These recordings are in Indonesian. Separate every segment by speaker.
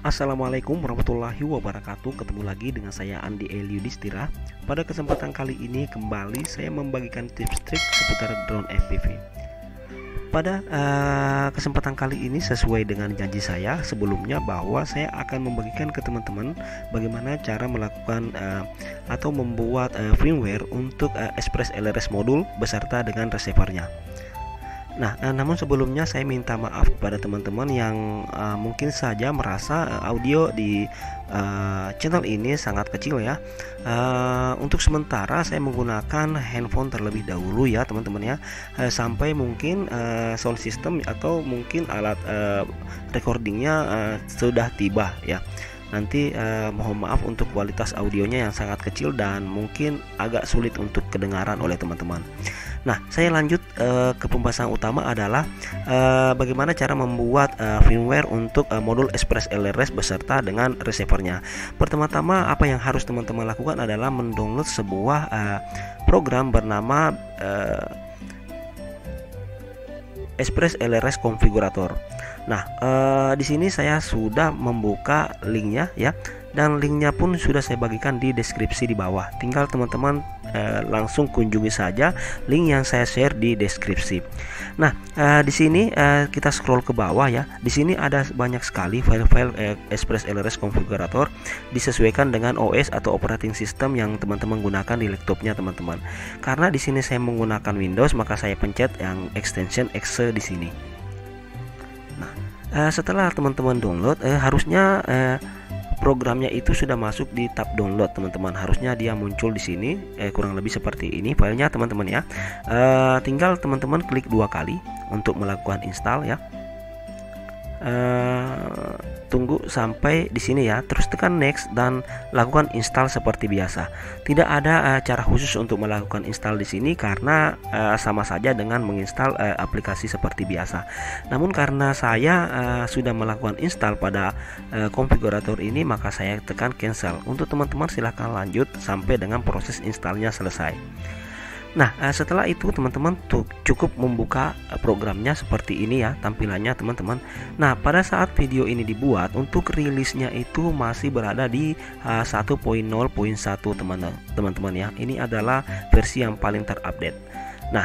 Speaker 1: Assalamualaikum warahmatullahi wabarakatuh. Ketemu lagi dengan saya Andi Elyudistira. Pada kesempatan kali ini kembali saya membagikan tips trik seputar drone FPV. Pada kesempatan kali ini sesuai dengan janji saya sebelumnya bahwa saya akan membagikan ke teman-teman bagaimana cara melakukan atau membuat firmware untuk Express LRS modul beserta dengan receivernya. Nah, namun sebelumnya saya minta maaf kepada teman-teman yang mungkin saja merasa audio di channel ini sangat kecil ya. Untuk sementara saya menggunakan handphone terlebih dahulu ya teman-teman ya, sampai mungkin sound system atau mungkin alat recordingnya sudah tiba ya. Nanti mohon maaf untuk kualitas audionya yang sangat kecil dan mungkin agak sulit untuk kedengaran oleh teman-teman. Nah, saya lanjut ke pembahasan utama adalah bagaimana cara membuat firmware untuk modul Express LRS beserta dengan receivernya. Pertama-tama apa yang harus teman-teman lakukan adalah mendownload sebuah program bernama Express LRS Configurator. Nah, di sini saya sudah membuka linknya ya, dan linknya pun sudah saya bagikan di deskripsi di bawah. Tinggal teman-teman langsung kunjungi saja link yang saya share di deskripsi. Nah, di sini kita scroll ke bawah ya. Di sini ada banyak sekali file-file Express LRS Configurator disesuaikan dengan OS atau operating system yang teman-teman gunakan di laptopnya teman-teman. Karena di sini saya menggunakan Windows, maka saya pencet yang extension exe di sini. Setelah teman-teman download, harusnya programnya itu sudah masuk di tab download teman-teman. Harusnya dia muncul di sini, kurang lebih seperti ini filenya teman-teman ya. Tinggal teman-teman klik 2 kali untuk melakukan install ya. Tunggu sampai di sini ya, terus tekan next dan lakukan install seperti biasa. Tidak ada cara khusus untuk melakukan install di sini karena sama saja dengan menginstal aplikasi seperti biasa. Namun karena saya sudah melakukan install pada konfigurator ini, maka saya tekan cancel. Untuk teman-teman silahkan lanjut sampai dengan proses installnya selesai. Nah, setelah itu teman-teman cukup membuka programnya seperti ini ya tampilannya teman-teman. Nah, pada saat video ini dibuat, untuk rilisnya itu masih berada di 1.0.1 teman-teman ya. Ini adalah versi yang paling terupdate. Nah,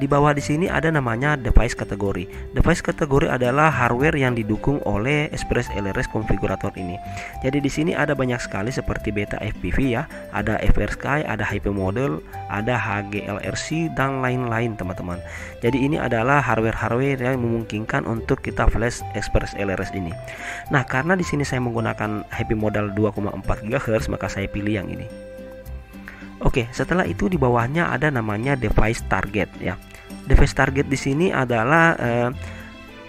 Speaker 1: di bawah di sini ada namanya device kategori. Device kategori adalah hardware yang didukung oleh Express LRS Configurator ini. Jadi di sini ada banyak sekali seperti Beta FPV ya, ada FrSky, ada HP Model, ada HGLRC dan lain-lain teman-teman. Jadi ini adalah hardware-hardware yang memungkinkan untuk kita flash Express LRS ini. Nah, karena di sini saya menggunakan HP Model 2,4 GHz, maka saya pilih yang ini. Oke, setelah itu di bawahnya ada namanya device target ya. Device target di sini adalah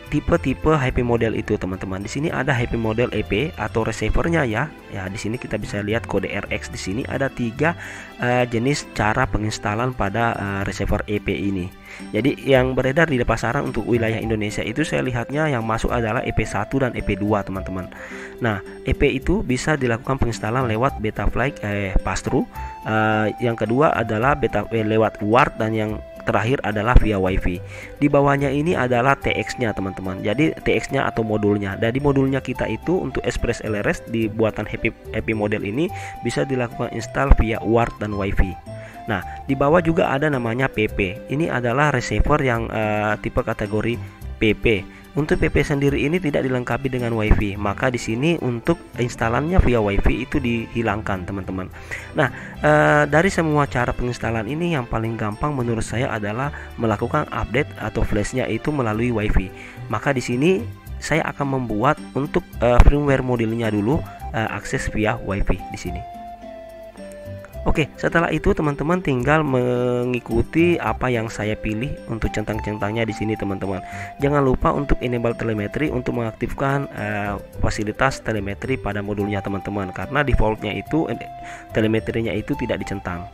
Speaker 1: tipe-tipe HP model itu teman-teman. Di sini ada HP model EP atau receivernya ya. Ya, di sini kita bisa lihat kode RX. Di sini ada 3 jenis cara penginstalan pada receiver EP ini. Jadi yang beredar di pasaran untuk wilayah Indonesia itu saya lihatnya yang masuk adalah EP1 dan EP2 teman-teman. Nah, EP itu bisa dilakukan penginstalan lewat Betaflight pass-through. Yang kedua adalah lewat UART, dan yang terakhir adalah via WiFi. Di bawahnya ini adalah TX-nya teman-teman. Jadi TX-nya atau modulnya. Dari modulnya kita itu untuk Express LRS di buatan HP model ini bisa dilakukan install via UART dan WiFi. Nah, di bawah juga ada namanya PP. Ini adalah receiver yang tipe kategori PP. Untuk PP sendiri ini tidak dilengkapi dengan WiFi, maka di sini untuk instalannya via WiFi itu dihilangkan teman-teman. Nah, dari semua cara penginstalan ini yang paling gampang menurut saya adalah melakukan update atau flashnya itu melalui WiFi. Maka di sini saya akan membuat untuk firmware modelnya dulu akses via WiFi di sini. Oke, setelah itu teman-teman tinggal mengikuti apa yang saya pilih untuk centang-centangnya di sini teman-teman. Jangan lupa untuk enable telemetri untuk mengaktifkan fasilitas telemetri pada modulnya teman-teman, karena defaultnya itu telemetrinya itu tidak dicentang.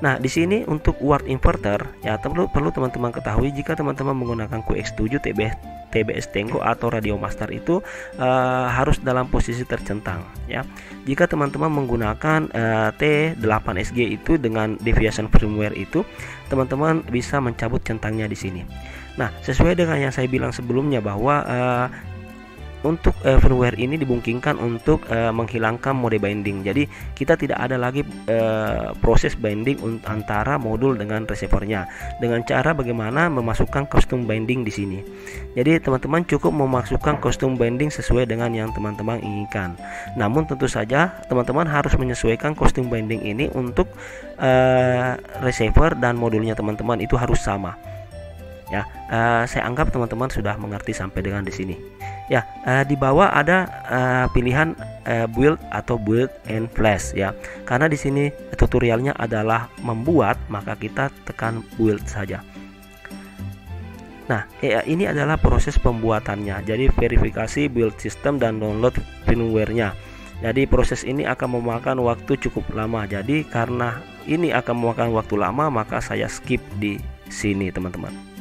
Speaker 1: Nah, di sini untuk UART inverter ya perlu teman-teman ketahui, jika teman-teman menggunakan QX7 TBS Tengo atau Radio Master itu harus dalam posisi tercentang ya. Jika teman-teman menggunakan T8SG itu dengan deviation firmware itu, teman-teman bisa mencabut centangnya di sini. Nah, sesuai dengan yang saya bilang sebelumnya bahwa untuk firmware ini dimungkinkan untuk menghilangkan mode binding. Jadi kita tidak ada lagi proses binding antara modul dengan receivernya dengan cara bagaimana memasukkan custom binding di sini. Jadi teman-teman cukup memasukkan custom binding sesuai dengan yang teman-teman inginkan. Namun tentu saja teman-teman harus menyesuaikan custom binding ini untuk receiver dan modulnya teman-teman itu harus sama. Ya, saya anggap teman-teman sudah mengerti sampai dengan di sini. Ya, di bawah ada pilihan build atau build and flash ya. Karena di sini tutorialnya adalah membuat, maka kita tekan build saja. Nah, ini adalah proses pembuatannya. Jadi verifikasi build system dan download firmware-nya. Jadi proses ini akan memakan waktu cukup lama. Jadi karena ini akan memakan waktu lama, maka saya skip di sini, teman-teman.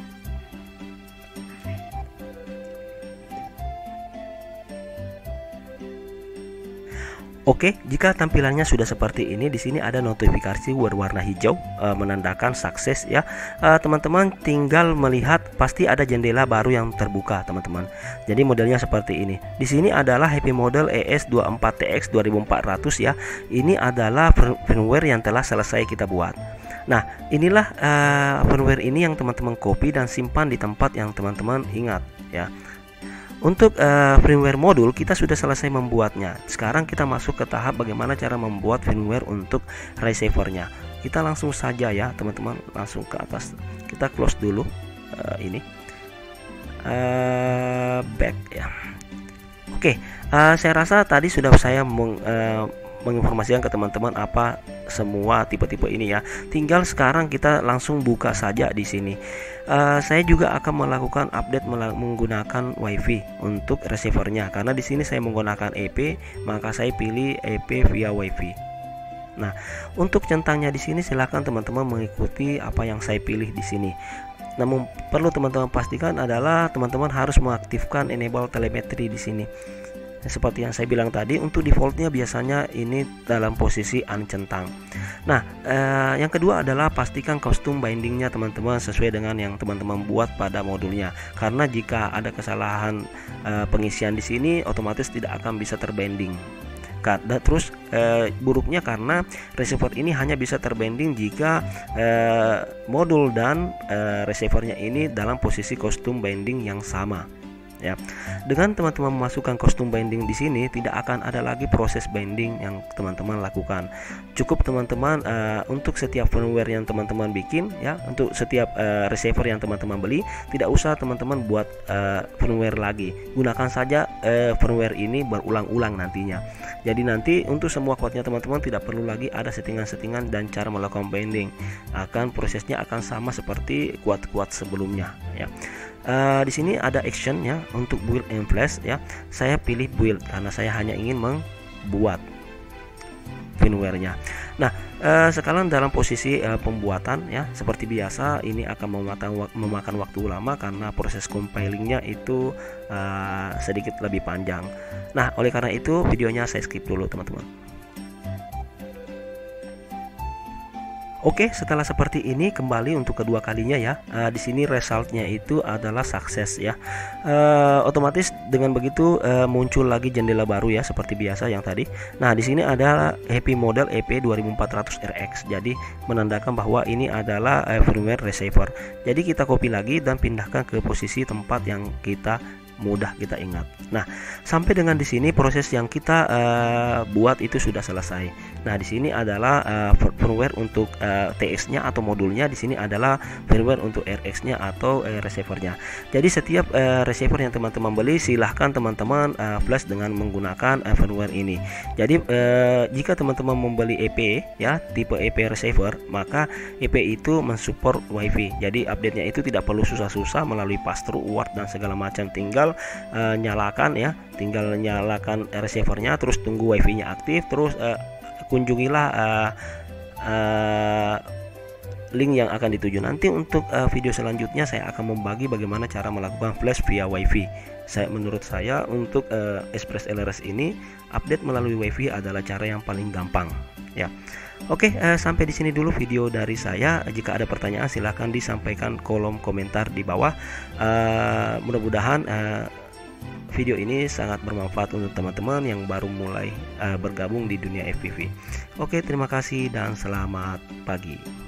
Speaker 1: Oke, jika tampilannya sudah seperti ini, di sini ada notifikasi berwarna hijau menandakan sukses ya. Teman-teman tinggal melihat pasti ada jendela baru yang terbuka, teman-teman. Jadi modelnya seperti ini. Di sini adalah Happy Model ES24TX 2400 ya. Ini adalah firmware yang telah selesai kita buat. Nah, inilah firmware ini yang teman-teman copy dan simpan di tempat yang teman-teman ingat ya. Untuk firmware modul kita sudah selesai membuatnya. Sekarang kita masuk ke tahap bagaimana cara membuat firmware untuk receivernya. Kita langsung saja ya teman-teman, langsung ke atas. Kita close dulu ini back ya. Oke, saya rasa tadi sudah saya menginformasikan ke teman-teman apa semua tipe-tipe ini ya. Tinggal sekarang kita langsung buka saja di sini. Saya juga akan melakukan update menggunakan WiFi untuk receivernya karena di sini saya menggunakan EP, maka saya pilih EP via WiFi. Nah, untuk centangnya di sini silakan teman-teman mengikuti apa yang saya pilih di sini. Namun perlu teman-teman pastikan adalah teman-teman harus mengaktifkan enable telemetry di sini. Seperti yang saya bilang tadi, untuk defaultnya biasanya ini dalam posisi uncentang. Nah, yang kedua adalah pastikan custom bindingnya teman-teman sesuai dengan yang teman-teman buat pada modulnya. Karena jika ada kesalahan pengisian di sini, otomatis tidak akan bisa terbinding. Terus buruknya karena receiver ini hanya bisa terbinding jika modul dan receivernya ini dalam posisi custom binding yang sama. Ya, dengan teman-teman memasukkan custom binding di sini tidak akan ada lagi proses binding yang teman-teman lakukan. Cukup teman-teman untuk setiap firmware yang teman-teman bikin ya, untuk setiap receiver yang teman-teman beli, tidak usah teman-teman buat firmware lagi. Gunakan saja firmware ini berulang-ulang nantinya. Jadi nanti untuk semua kuotnya teman-teman tidak perlu lagi ada settingan-settingan dan cara melakukan binding. Prosesnya akan sama seperti kuat-kuat sebelumnya ya. Di sini ada action ya untuk build and flash ya. Saya pilih build karena saya hanya ingin membuat firmware-nya. Nah, sekarang dalam posisi pembuatan ya, seperti biasa ini akan memakan waktu lama karena proses compilingnya itu sedikit lebih panjang. Nah, oleh karena itu videonya saya skip dulu teman-teman. Oke, setelah seperti ini kembali untuk kedua kalinya ya. Di sini resultnya itu adalah sukses ya. Otomatis dengan begitu muncul lagi jendela baru ya seperti biasa yang tadi. Nah, di sini ada Happy Model EP2400RX. Jadi menandakan bahwa ini adalah firmware receiver. Jadi kita copy lagi dan pindahkan ke posisi tempat yang kita mudah kita ingat. Nah, sampai dengan di sini proses yang kita buat itu sudah selesai. Nah, di sini adalah firmware untuk TX-nya atau modulnya, di sini adalah firmware untuk RX-nya atau receiver-nya. Jadi setiap receiver yang teman-teman beli silahkan teman-teman flash dengan menggunakan firmware ini. Jadi jika teman-teman membeli EP ya, tipe EP receiver, maka EP itu mensupport WiFi. Jadi update-nya itu tidak perlu susah-susah melalui pass-through, UART dan segala macam. Tinggal nyalakan ya, tinggal nyalakan receivernya, terus tunggu WiFi-nya aktif, terus kunjungilah link yang akan dituju. Nanti untuk video selanjutnya saya akan membagi bagaimana cara melakukan flash via WiFi. Menurut saya untuk Express LRS ini update melalui WiFi adalah cara yang paling gampang ya. Oke, sampai di sini dulu video dari saya. Jika ada pertanyaan silahkan disampaikan kolom komentar di bawah. Mudah-mudahan video ini sangat bermanfaat untuk teman-teman yang baru mulai bergabung di dunia FPV. Oke, terima kasih dan selamat pagi.